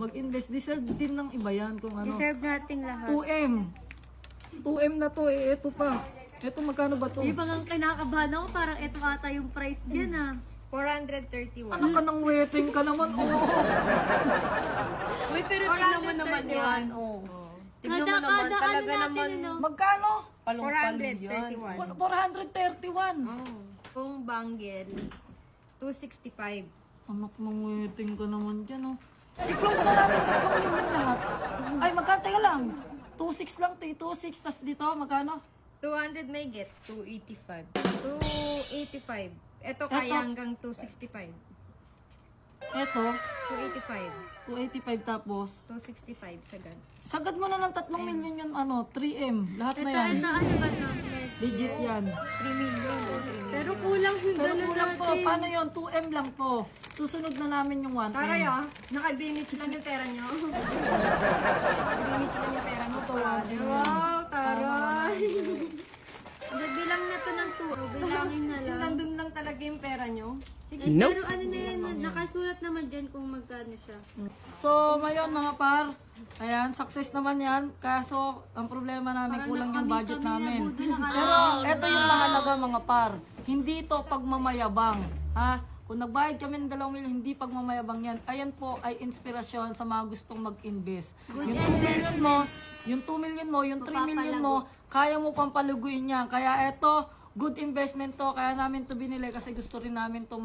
mag-invest. Deserve din ng iba yan kung ano. Deserve nating lahat. 2M. 2M na to eh. Ito pa. Ito magkano ba to? Yung parang kinakabahan ako, parang ito ata yung price dyan ah. 431. Ano ka ng waiting ka naman? Oo. Uy, pero tignan mo naman yan. Oh. Tignan mo naman, talaga naman. Magkano? Palong-palo yan. 431. 431. Oh. Kung bangle, 265. Anak ng waiting ka naman dyan, oh. I-close na natin yung lahat. Ay, magkano? Teka lang. 2.6 lang, 2.6. Tas dito, magkano? 200 may get. 285. 285. Ito kaya hanggang 265. Eto, 285. 285 tapos. 265 sagad. Sagad mo na ng 3 million yun, 3M. Lahat na yan. Ito, ano ba to? Yes. Legit yan. 3 million. 3 million. Pero kulang yung Pero dala kulang po. natin. Paano yun? 2M lang po. Susunod na namin yung 1M. Taray ah, naka-limit lang yung pera nyo. Naka-limit lang yung pera mo. Wow, taray. Bilang na to ng 2. Bilangin na lang. Nandun lang talaga yung pera nyo. Pero ano na yan, nakasulat naman dyan kung magkano siya. So, ngayon mga par, ayan, success naman yan. Kaso, ang problema namin, kulang yung budget namin. Pero, eto yung mahalaga mga par. Hindi to pagmamayabang. Ha? Kung nagbayad kami ng 2 million, hindi pagmamayabang yan. Ayan po ay inspirasyon sa mga gustong mag-invest. Yung 2 million mo, yung 2 million mo, yung 3 million mo, kaya mo pang paluguin yan. Kaya eto, good investment to, kaya namin to binili kasi gusto rin namin to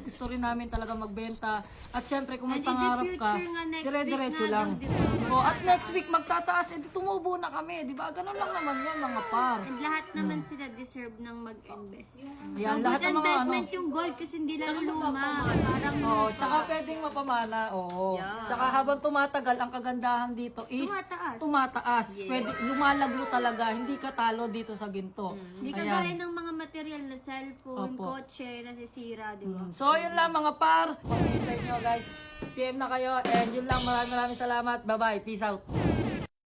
gusto rin namin talaga magbenta. At syempre kung may And in the pangarap ka, future nga, next dire-diretso week na lang. daw, di ba? O, at next week magtataas, edi tumubo na kami, di ba? Ganun lang naman yan mga par. And lahat naman sila deserve ng mag-invest. Ayan, So, lahat good ng mga investment yung gold kasi hindi laluluma. Parang Oo, tsaka pwedeng mapamana, oo. Tsaka habang tumatagal, ang kagandahan dito is Tumataas. Pwede, lumalaglo talaga, hindi ka talo dito sa ginto. hindi kagaya ng mga material na cellphone, Opo. kotse, nasisira, di ba? So, yun lang mga par. Pag-hintay nyo guys, PM na kayo. And yun lang, maraming salamat. Bye-bye. Peace out.